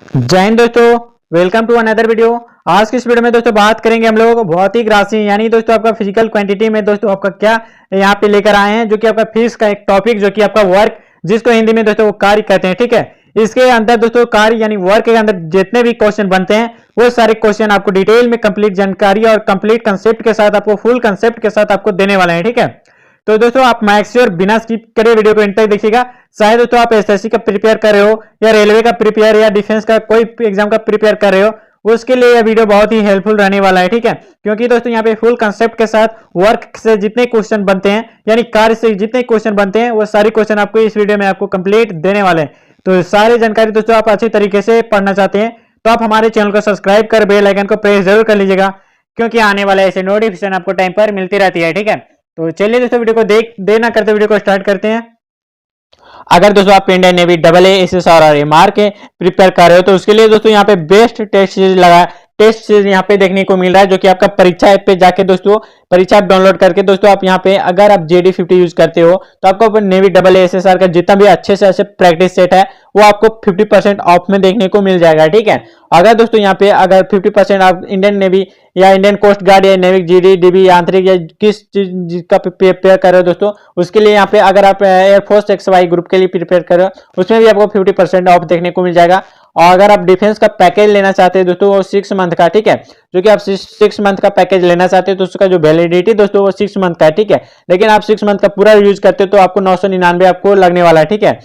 जय हिंद दोस्तों, welcome to another video. आज की इस वीडियो में दोस्तों बात करेंगे हम लोग भौतिक राशि यानी दोस्तों आपका फिजिकल क्वांटिटी में दोस्तों आपका क्या यहाँ पे लेकर आए हैं, जो कि आपका फिजिक्स का एक टॉपिक जो कि आपका वर्क, जिसको हिंदी में दोस्तों वो कार्य कहते हैं। ठीक है, इसके अंदर दोस्तों कार्य यानी वर्क के अंदर जितने भी क्वेश्चन बनते हैं वो सारे क्वेश्चन आपको डिटेल में कंप्लीट जानकारी और कंप्लीट कंसेप्ट के साथ, आपको फुल कंसेप्ट के साथ आपको देने वाले हैं। ठीक है, तो दोस्तों आप मैक श्योर बिना स्किप करे वीडियो को एंड तक देखिएगा। शायद दोस्तों आप एसएससी का प्रिपेयर कर रहे हो या रेलवे का प्रिपेयर या डिफेंस का कोई एग्जाम का प्रिपेयर कर रहे हो, उसके लिए यह वीडियो बहुत ही हेल्पफुल रहने वाला है। ठीक है, क्योंकि दोस्तों यहाँ पे फुल कंसेप्ट के साथ वर्क से जितने क्वेश्चन बनते हैं यानी कार्य से जितने क्वेश्चन बनते हैं वो सारे क्वेश्चन आपको इस वीडियो में आपको कंप्लीट देने वाले हैं। तो सारी जानकारी दोस्तों आप अच्छी तरीके से पढ़ना चाहते हैं तो आप हमारे चैनल को सब्सक्राइब कर बेल आइकन को प्रेस जरूर कर लीजिएगा, क्योंकि आने वाले ऐसे नोटिफिकेशन आपको टाइम पर मिलती रहती है। ठीक है, तो चलिए दोस्तों वीडियो को देना करते वीडियो को स्टार्ट करते हैं। अगर दोस्तों आप इंडियन नेवी AA, SSR और MR के प्रिपेयर कर रहे हो तो उसके लिए दोस्तों यहाँ पे बेस्ट टेस्ट सीरीज लगा टेस्ट सीरीज यहाँ पे देखने को मिल रहा है, जो कि आपका परीक्षा ऐप पे जाके दोस्तों परीक्षा ऐप डाउनलोड करके दोस्तों आप यहाँ पे अगर आप JD50 यूज करते हो तो आपको नेवी AA, SSR का जितना भी अच्छे से अच्छे प्रैक्टिस सेट है वो आपको 50% ऑफ में देखने को मिल जाएगा। ठीक है, अगर दोस्तों यहाँ पे अगर 50% आप इंडियन नेवी या इंडियन कोस्ट गार्ड या नेविक GD DB आंतरिक या किस चीज का प्रिपेयर कर रहे हो दोस्तों, उसके लिए यहाँ पे अगर आप एयरफोर्स XY ग्रुप के लिए प्रिपेयर कर रहे हो उसमें भी आपको 50% ऑफ देखने को मिल जाएगा। और अगर आप डिफेंस का पैकेज लेना चाहते हैं दोस्तों वो 6 मंथ का, ठीक है, जो कि आप 6 मंथ का पैकेज लेना चाहते हैं तो उसका जो वैलिडिटी दोस्तों वो 6 मंथ का है। ठीक है, लेकिन आप 6 मंथ का पूरा यूज करते हो तो आपको 999 आपको लगने वाला है। ठीक है,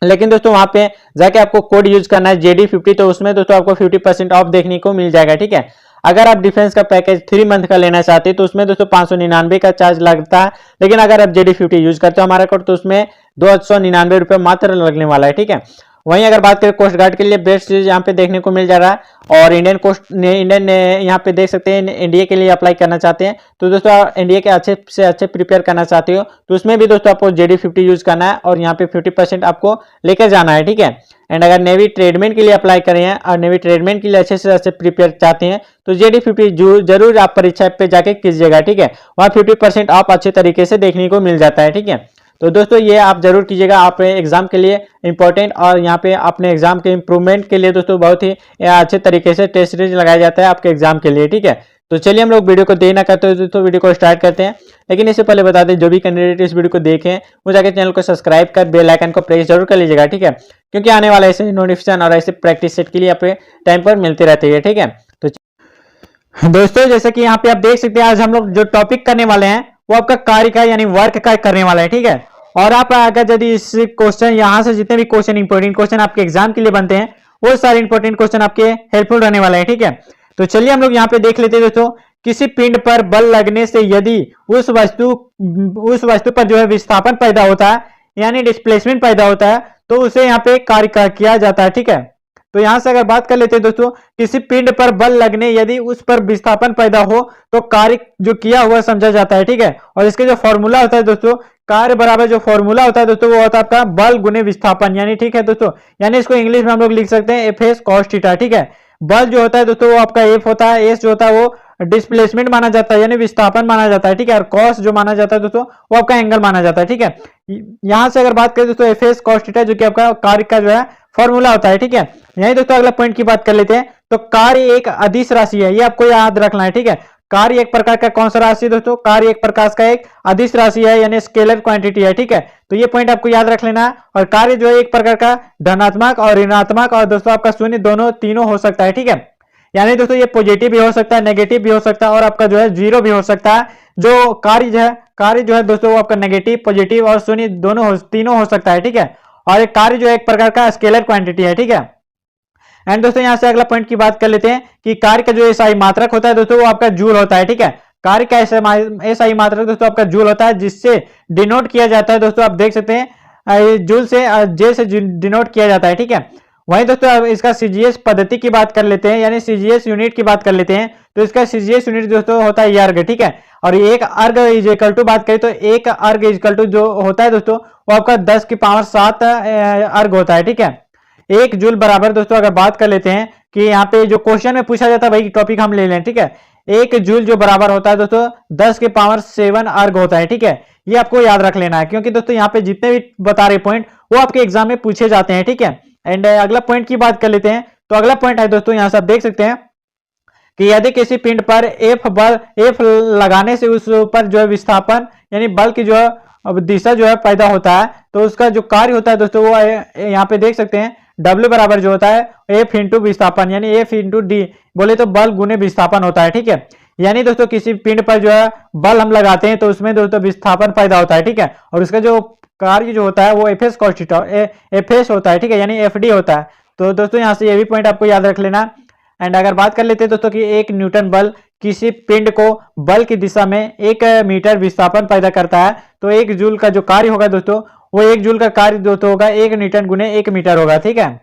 लेकिन दोस्तों वहां पे जाके आपको कोड यूज करना है JD50, तो उसमें दोस्तों आपको 50% ऑफ देखने को मिल जाएगा। ठीक है, अगर आप डिफेंस का पैकेज 3 मंथ का लेना चाहते हैं तो उसमें दोस्तों 599 का चार्ज लगता है, लेकिन अगर आप JD50 यूज करते हो हमारा कोड तो उसमें 299 रुपये मात्र लगने वाला है। ठीक है, वहीं अगर बात करें कोस्ट गार्ड के लिए बेस्ट चीज यहाँ पे देखने को मिल जा रहा है, और इंडियन यहाँ पे देख सकते हैं एनडीए के लिए अप्लाई करना चाहते हैं तो दोस्तों एनडीए के अच्छे से अच्छे प्रिपेयर करना चाहते हो तो उसमें भी दोस्तों आपको JD50 यूज करना है और यहाँ पे 50% आपको लेकर जाना है। ठीक है, एंड अगर नेवी ट्रेडमेंट के लिए अप्लाई करें हैं और नेवी ट्रेडमेंट के लिए अच्छे से अच्छे प्रिपेयर चाहते हैं तो JD50 जरूर आप परीक्षा पे जाके कीजिएगा। ठीक है, वहाँ 50% आप अच्छे तरीके से देखने को मिल जाता है। ठीक है, तो दोस्तों ये आप जरूर कीजिएगा, आप एग्जाम के लिए इंपॉर्टेंट और यहाँ पे अपने एग्जाम के इंप्रूवमेंट के लिए दोस्तों बहुत ही अच्छे तरीके से टेस्ट सीरीज लगाया जाता है आपके एग्जाम के लिए। ठीक है, तो चलिए हम लोग वीडियो को देना करते हैं दोस्तों वीडियो को स्टार्ट करते हैं। लेकिन इससे पहले बता दें जो भी कैंडिडेट इस वीडियो को देखें वो जाकर चैनल को सब्सक्राइब कर बेल आइकन को प्रेस जरूर कर लीजिएगा। ठीक है, क्योंकि आने वाले ऐसे नोटिफिकेशन और ऐसे प्रैक्टिस सेट के लिए आपके टाइम पर मिलते रहते हैं। ठीक है, तो दोस्तों जैसे कि यहाँ पे आप देख सकते हैं आज हम लोग जो टॉपिक करने वाले हैं वो आपका कार्य का यानी वर्क का करने वाला है। ठीक है, और आप अगर यदि इस क्वेश्चन यहाँ से जितने भी क्वेश्चन इंपॉर्टेंट क्वेश्चन आपके एग्जाम के लिए बनते हैं वो सारे इंपॉर्टेंट क्वेश्चन आपके हेल्पफुल रहने वाले हैं। ठीक है, तो चलिए हम लोग यहाँ पे देख लेते हैं दोस्तों। किसी पिंड पर बल लगने से यदि उस वस्तु पर जो है विस्थापन पैदा होता है यानी डिस्प्लेसमेंट पैदा होता है तो उसे यहाँ पे कार्य किया जाता है। ठीक है, तो यहां से अगर बात कर लेते हैं दोस्तों, किसी पिंड पर बल लगने यदि उस पर विस्थापन पैदा हो तो कार्य जो किया हुआ समझा जाता है। ठीक है, और इसके जो फॉर्मूला होता है दोस्तों, कार्य बराबर जो फॉर्मूला होता है दोस्तों वो होता है आपका बल गुने विस्थापन यानी, ठीक है दोस्तों, यानी इसको इंग्लिश में हम लोग लिख सकते हैं FS cos थीटा। ठीक है, बल जो होता है दोस्तों वो आपका F होता है, S जो होता है वो डिस्प्लेसमेंट माना जाता है यानी विस्थापन माना जाता है। ठीक है, और कॉस जो माना जाता है दोस्तों वो आपका एंगल माना जाता है। ठीक है, यहां से अगर बात करें दोस्तों FS cos थीटा जो कि आपका कार्य का जो है फॉर्मूला होता है। ठीक है, यही दोस्तों अगला पॉइंट की बात कर लेते हैं। तो कार्य एक अदिश राशि है, ये आपको याद रखना है। ठीक है, कार्य एक प्रकार का कौन सा राशि है दोस्तों, कार्य एक प्रकार का एक अदिश राशि है यानी स्केलर क्वांटिटी है। ठीक है, तो ये पॉइंट आपको याद रख लेना है। और कार्य जो है एक प्रकार का धनात्मक और ऋणात्मक और दोस्तों आपका शून्य दोनों तीनों हो सकता है। ठीक है, यानी दोस्तों ये पॉजिटिव भी हो सकता है, नेगेटिव भी हो सकता है और आपका जो है जीरो भी हो सकता है। जो कार्य जो है दोस्तों वो आपका नेगेटिव, पॉजिटिव और शून्य दोनों तीनों हो सकता है। ठीक है, और एक कार्य जो है एक प्रकार का स्केलर क्वांटिटी है। ठीक है, एंड दोस्तों यहां से अगला पॉइंट की बात कर लेते हैं कि कार्य का जो एसआई मात्रक होता है दोस्तों वो आपका जूल होता है। ठीक है, कार्य का एसआई मात्रक दोस्तों आपका जूल होता है, जिससे डिनोट किया जाता है दोस्तों, आप देख सकते हैं जूल से जे से डिनोट किया जाता है। ठीक है, वहीं दोस्तों अब इसका CGS पद्धति की बात कर लेते हैं यानी CGS यूनिट की बात कर लेते हैं तो इसका CGS यूनिट दोस्तों होता है अर्घ। ठीक है, और एक अर्घ इज इक्वल टू बात करें तो एक अर्घ इज इक्वल टू जो होता है दोस्तों वो आपका 10 की पावर 7 अर्घ होता है। ठीक है, एक जूल बराबर दोस्तों अगर बात कर लेते हैं कि यहाँ पे जो क्वेश्चन में पूछा जाता है वही टॉपिक हम ले लें। ठीक है, एक जूल जो बराबर होता है दोस्तों 10 के पावर 7 अर्घ होता है। ठीक है, ये आपको याद रख लेना है क्योंकि दोस्तों यहाँ पे जितने भी बता रहे पॉइंट वो आपके एग्जाम में पूछे जाते हैं। ठीक है, एंड अगला पॉइंट की बात कर लेते हैं तो अगला पॉइंट है दोस्तों, यहाँ से आप देख सकते हैं कि यदि किसी पिंड पर एफ लगाने से उस पर जो है विस्थापन यानी बल की जो है अब दिशा जो है पैदा होता है, तो उसका जो कार्य होता है दोस्तों वो यहाँ पे देख सकते हैं W बराबर जो होता है एफ इंटू विस्थापन यानी एफ इंटू डी, बोले तो बल गुने विस्थापन होता है। ठीक है, यानी दोस्तों किसी पिंड पर जो है बल हम लगाते हैं तो उसमें दोस्तों विस्थापन पैदा होता है। ठीक है, और उसका जो कार्य जो होता है वो F S cos theta F S होता है। ठीक है, यानी एफ डी होता है। तो दोस्तों यहाँ से ये भी पॉइंट आपको याद रख लेना। एंड अगर बात कर लेते हैं दोस्तों कि एक न्यूटन बल किसी पिंड को बल की दिशा में 1 मीटर विस्थापन पैदा करता है, तो 1 जूल का जो कार्य होगा दोस्तों वो 1 जूल का कार्य दोस्तों होगा 1 न्यूटन गुने 1 मीटर होगा। ठीक है,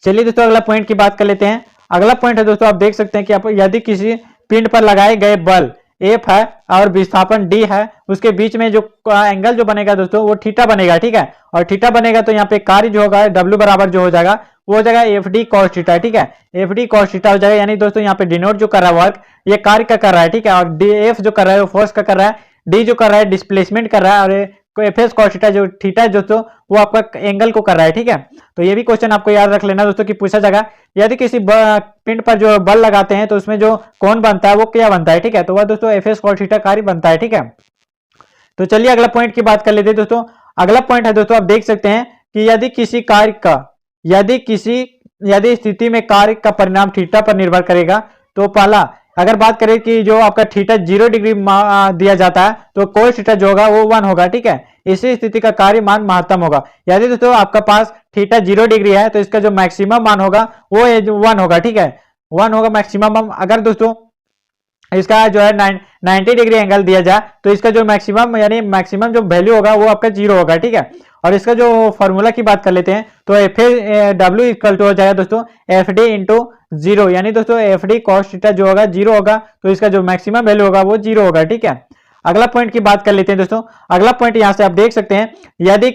चलिए दोस्तों अगला पॉइंट की बात कर लेते हैं। अगला पॉइंट है दोस्तों, आप देख सकते हैं कि आप यदि किसी पिंड पर लगाए गए बल एफ है और विस्थापन डी है, उसके बीच में जो एंगल जो बनेगा दोस्तों वो थीटा बनेगा। ठीक है, और थीटा बनेगा तो यहाँ पे कार्य जो होगा डब्ल्यू बराबर जो हो जाएगा वो हो जाएगा एफ डी कॉस थीटा। ठीक है, एफ डी कॉस थीटा हो जाएगा, यानी दोस्तों यहाँ पे डिनोट जो कर रहा है वर्क ये कार्य का कर रहा है। ठीक है, और डी एफ जो कर रहा है वो फोर्स का कर रहा है, डी जो कर रहा है डिस्प्लेसमेंट कर रहा है, और एफ एस कॉस थीटा जो थीटा है दोस्तों वो आपका एंगल को कर रहा है। ठीक है, तो ये भी क्वेश्चन आपको याद रख लेना दोस्तों कि पूछा जाएगा यदि किसी पिंड पर जो बल लगाते हैं तो उसमें जो कोण बनता है वो क्या बनता है। ठीक है, तो वह दोस्तों एफ एस कॉस थीटा कार्य बनता है। ठीक है, तो चलिए अगला पॉइंट की बात कर लेते हैं दोस्तों। अगला पॉइंट है दोस्तों, आप देख सकते हैं कि यदि किसी कार्य का यदि स्थिति में कार्य का परिणाम थीटा पर निर्भर करेगा, तो पहला अगर बात करें कि जो आपका थीटा 0 डिग्री दिया जाता है तो कोस थीटा जो होगा वो 1 होगा। ठीक है, इसी स्थिति का कार्य मान महत्तम होगा। यदि दोस्तों आपका पास थीटा 0 डिग्री है तो इसका जो मैक्सिमम मान होगा वो 1 होगा। ठीक है, 1 होगा मैक्सिमम। अगर दोस्तों इसका जो है 90 डिग्री एंगल दिया जाए तो इसका जो मैक्सिमम यानी मैक्सिमम जो वैल्यू होगा वो आपका 0 होगा। ठीक है, और इसका जो फॉर्मूला की बात कर लेते हैं तो एफ डब्ल्यू इक्वल टू हो जाएगा दोस्तों एफ डी इंटू 0, यानी दोस्तों एफ डी कॉस थीटा जो होगा 0 होगा, तो इसका जो मैक्सिमम वैल्यू होगा वो 0 होगा। ठीक है, अगला पॉइंट की बात कर लेते हैं दोस्तों। अगला पॉइंट यहां से आप देख सकते हैं यदि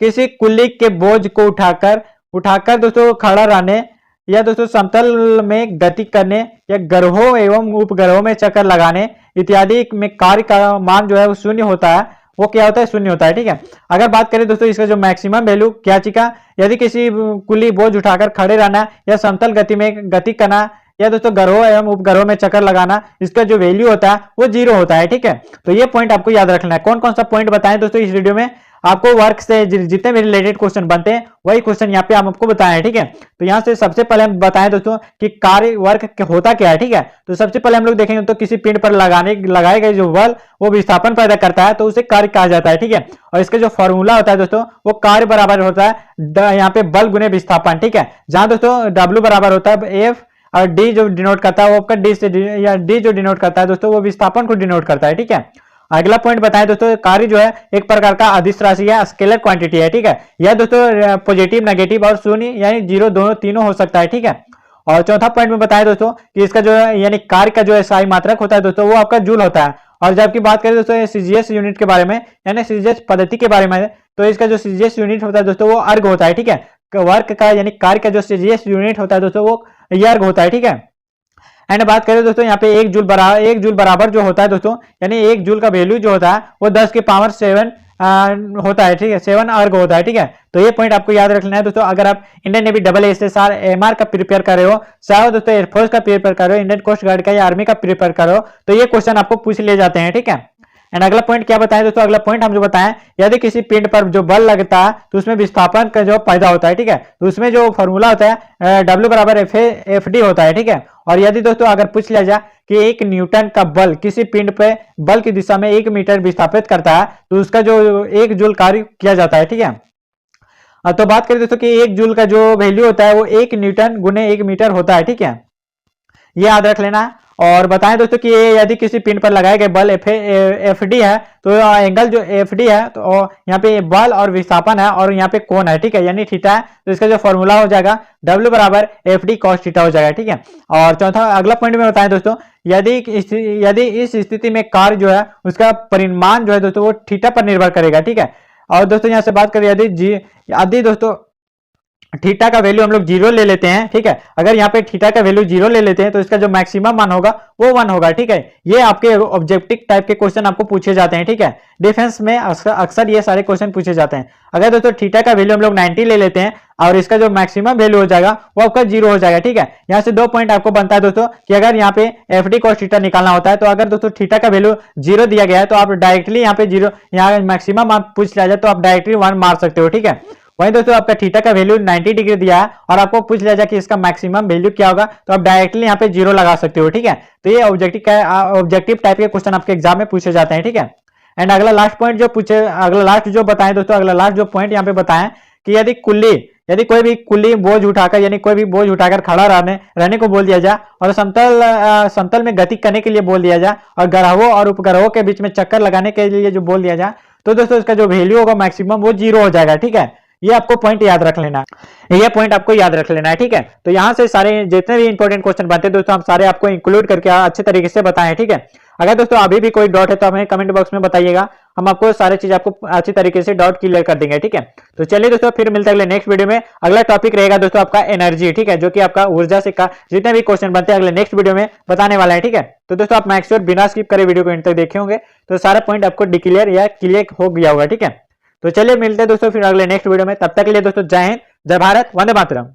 किसी कुल्ली के बोझ को उठाकर दोस्तों खड़ा रहने या दोस्तों समतल में गति करने या ग्रहों एवं उपग्रहों में चक्कर लगाने इत्यादि में कार्य का मान जो है वो शून्य होता है, वो क्या होता है शून्य होता है। ठीक है, अगर बात करें दोस्तों इसका जो मैक्सिमम वैल्यू क्या चीका यदि किसी कुल्ली बोझ उठाकर खड़े रहना या समतल गति में गति करना या दोस्तों ग्रहों एवं उपग्रहों में चक्कर लगाना, इसका जो वैल्यू होता है वो 0 होता है। ठीक है, तो ये पॉइंट आपको याद रखना है। कौन कौन सा पॉइंट बताएं दोस्तों इस वीडियो में, आपको वर्क से जितने भी रिलेटेड क्वेश्चन बनते हैं वही क्वेश्चन यहाँ पे हम आपको बताएं। ठीक है, तो यहाँ से सबसे पहले हम बताएं दोस्तों कि कार्य वर्क होता क्या है। ठीक है, तो सबसे पहले हम लोग देखेंगे तो किसी पिंड पर लगाए गए जो बल वो विस्थापन पैदा करता है तो उसे कार्य कहा जाता है। ठीक है, और इसका जो फॉर्मूला होता है दोस्तों वो कार्य बराबर होता है यहाँ पे बल गुने विस्थापन। ठीक है, जहां दोस्तों डब्ल्यू बराबर होता है एफ और डी जो डिनोट करता है वो आपका डी से या डी जो डिनोट करता है दोस्तों वो विस्थापन को डिनोट करता है। ठीक है, अगला पॉइंट बताएं दोस्तों कार्य जो है एक प्रकार का अदिश राशि है, स्केलर क्वांटिटी है। ठीक है, यह दोस्तों पॉजिटिव नेगेटिव और शून्य यानी 0 दोनों तीनों हो सकता है। ठीक है, और चौथा पॉइंट में बताएं दोस्तों कि इसका जो है यानी कार्य का जो एसआई मात्रक होता है दोस्तों वो आपका जूल होता है। और जबकि बात करें दोस्तों सीजीएस यूनिट के बारे में यानी सीजीएस पद्धति के बारे में, तो इसका जो सीजीएस यूनिट होता है दोस्तों वो अर्ग होता है। ठीक है, वर्क का यानी कार्य का जो सीजीएस यूनिट होता है दोस्तों वो अर्ग होता है। ठीक है, एंड बात करें दोस्तों यहाँ पे 1 जूल बराबर जो होता है दोस्तों यानी 1 जूल का वैल्यू जो होता है वो 10 की पावर 7 होता है। ठीक है, 7 अर्ग होता है। ठीक है, तो ये पॉइंट आपको याद रखना है दोस्तों। अगर आप इंडियन नेवी SSR एमआर का प्रिपेयर कर रहे हो, चाहे दोस्तों एयरफोर्स का प्रिपेयर कर रहे हो, इंडियन कोस्ट गार्ड का या आर्मी का प्रिपेयर कर रहे हो, तो ये क्वेश्चन आपको पूछ लिए जाते हैं। ठीक है, एंड अगला पॉइंट क्या बताएं दोस्तों, अगला पॉइंट हम जो बताएं यदि किसी पिंड पर जो बल लगता है तो उसमें विस्थापन का जो पैदा होता है। ठीक है, तो उसमें जो फॉर्मूला होता है डब्ल्यू बराबर एफ डी होता है। ठीक है, और यदि दोस्तों अगर पूछ लिया जाए कि 1 न्यूटन का बल किसी पिंड पे बल की दिशा में 1 मीटर विस्थापित करता है तो उसका जो 1 जूल कार्य किया जाता है। ठीक है, तो बात करें दोस्तों कि 1 जूल का जो वैल्यू होता है वो 1 न्यूटन गुने 1 मीटर होता है। ठीक है, ये याद रख लेना। और बताएं दोस्तों कि यदि किसी पिंड पर लगाए गए बल एफ डी है तो एंगल जो एफ डी है तो यहाँ पे बल और विस्थापन है और यहाँ पे कोण है। ठीक है, यानी थीटा है, तो इसका जो फॉर्मूला हो जाएगा डब्ल्यू बराबर एफ डी कॉस थीटा हो जाएगा। ठीक है, और चौथा अगला पॉइंट में बताएं दोस्तों यदि इस स्थिति में कार्य जो है उसका परिमाण जो है दोस्तों वो थीटा पर निर्भर करेगा। ठीक है, और दोस्तों यहाँ से बात करें यदि दोस्तों थीटा का वैल्यू हम लोग 0 ले लेते हैं, ठीक है। अगर यहाँ पे थीटा का वैल्यू 0 ले लेते हैं तो इसका जो मैक्सिमम मान होगा वो 1 होगा, ठीक है। ये आपके ऑब्जेक्टिव टाइप के क्वेश्चन आपको पूछे जाते हैं, ठीक है। डिफेंस में अक्सर ये सारे क्वेश्चन पूछे जाते हैं। अगर दोस्तों थीटा का वैल्यू हम लोग 90 ले लेते हैं और इसका जो मैक्सिमम वैल्यू हो जाएगा वो आपका 0 हो जाएगा, ठीक है। यहाँ से 2 पॉइंट आपको बनता है दोस्तों कि अगर यहाँ पे एफ डी कॉस थीटा निकालना होता है तो अगर दोस्तों थीटा का वैल्यू 0 दिया गया है तो आप डायरेक्टली यहाँ पे 0, यहाँ मैक्सिमम आप पूछ लिया जाए तो आप डायरेक्टली 1 मार सकते हो, ठीक है। वहीं दोस्तों आपका थीटा का वैल्यू 90 डिग्री दिया है और आपको पूछ लिया जाए कि इसका मैक्सिमम वैल्यू क्या होगा तो आप डायरेक्टली यहाँ पे 0 लगा सकते हो, ठीक है। तो ये ऑब्जेक्टिव टाइप के क्वेश्चन आपके एग्जाम में पूछे जाते हैं, ठीक है। एंड अगला लास्ट पॉइंट जो पूछे, अगला लास्ट जो बताएं दोस्तों, अगला लास्ट जो पॉइंट यहाँ पे बताएं कि यदि कोई भी कुल्ली बोझ उठाकर, यानी कोई भी बोझ उठाकर खड़ा रहने को बोल दिया जाए और समतल में गति करने के लिए बोल दिया जाए और ग्रहों और उपग्रहों के बीच में चक्कर लगाने के लिए जो बोल दिया जाए तो दोस्तों इसका जो वैल्यू होगा मैक्सिमम वो 0 हो जाएगा, ठीक है। ये आपको पॉइंट याद रख लेना है, ये पॉइंट आपको याद रख लेना है, ठीक है। तो यहाँ से सारे जितने भी इंपॉर्टेंट क्वेश्चन बनते हैं दोस्तों हम सारे आपको इंक्लूड करके अच्छे तरीके से बताएं, ठीक है। अगर दोस्तों अभी भी कोई डाउट है तो हमें कमेंट बॉक्स में बताइएगा, हम आपको सारी चीज आपको अच्छी तरीके से डाउट क्लियर कर देंगे, ठीक है। तो चलिए दोस्तों फिर मिलते हैं अगले नेक्स्ट वीडियो में। अगला टॉपिक रहेगा दोस्तों आपका एनर्जी, ठीक है, जो कि आपका ऊर्जा से जितने भी क्वेश्चन बनते हैं अगले नेक्स्ट वीडियो में बताने वाला है, ठीक है। तो दोस्तों आप मैक्स श्योर बिना स्किप करे वीडियो को एंड तक देखे होंगे तो सारा पॉइंट आपको डिक्लेयर या क्लियर हो गया होगा, ठीक है। तो चलिए मिलते हैं दोस्तों फिर अगले नेक्स्ट वीडियो में, तब तक के लिए दोस्तों जय हिंद, जय भारत, वंदे मातरम।